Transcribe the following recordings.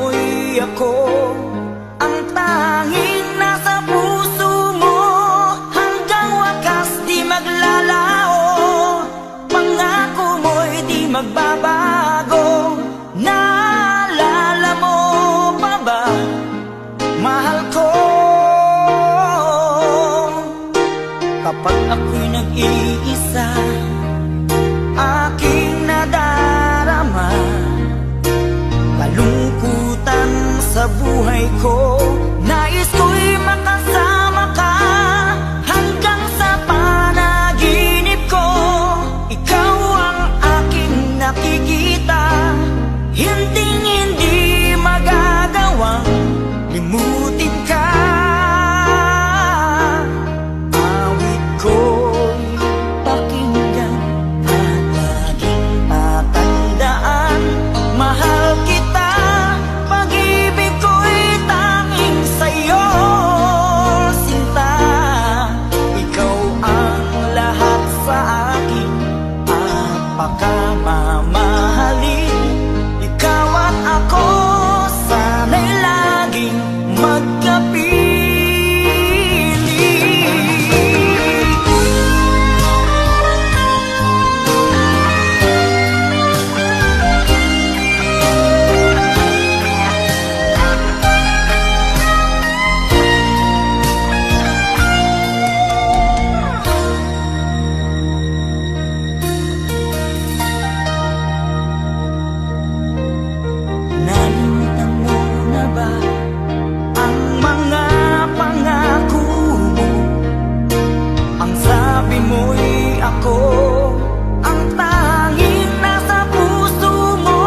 mo'y ako, ang tanging nasa puso mo. Hanggang wakas di maglalao, pangako mo'y di magbabago. Naalala mo pa ba, mahal ko, kapag ako'y nag-iisa, aking nadarama kalungkutan sa buhay ko. Nais ko'y makasama ka hanggang sa panaginip ko. Ikaw ang aking nakikita, hinding-hindi magagawang limutin ka. Awit ko'y pakinggan at laging tatandaan, mahal kita, pag-ibig ko'y tanging sa'yo, sinta. Ikaw ang lahat sa akin at pakamamahalin. Ikaw at ako, sana'y laging magkapili. Nalimutan mo na ba ang mga pangako mo? Ang sabi mo'y ako, ang tanging nasa puso mo.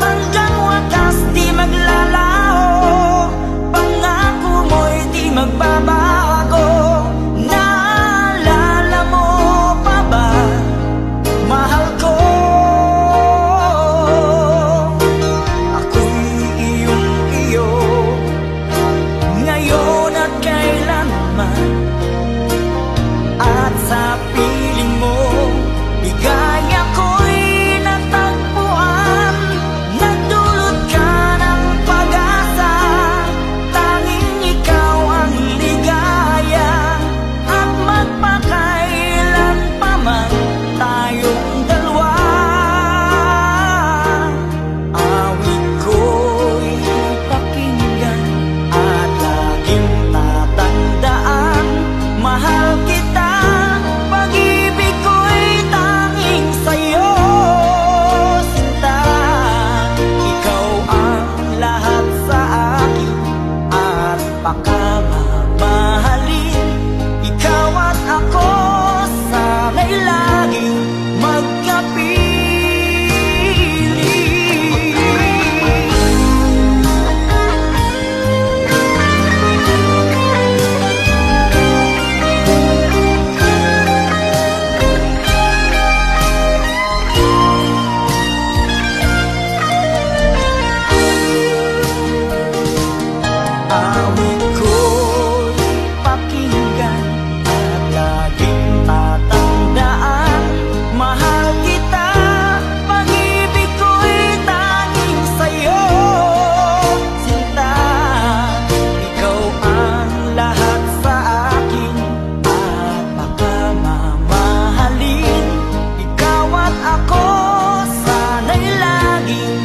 Hanggang wakas di maglalao, pangako mo'y di magbabago. Naalala mo pa ba, mahal ko, ngayon at kailanman, at sa piling mo, ligaya ko'y natagpuan. Nagdulot ka ng pag-asa, tanging ikaw ang ligaya, at magpakailan pa man tayong dalawa. Awit ko'y pakinggan at laging tatandaan, mahal kita, pag-ibig ko'y tanging sa'yo, sinta. Ikaw ang lahat sa akin at pakamamahalin. Ikaw at ako, sana'y laging magkapili. Awit ko'y pakinggan at laging tatandaan, mahal kita, pag-ibig ko'y tanging sa'yo, sinta. Ikaw ang lahat sa akin at pakamamahalin. Ikaw at ako, sana'y laging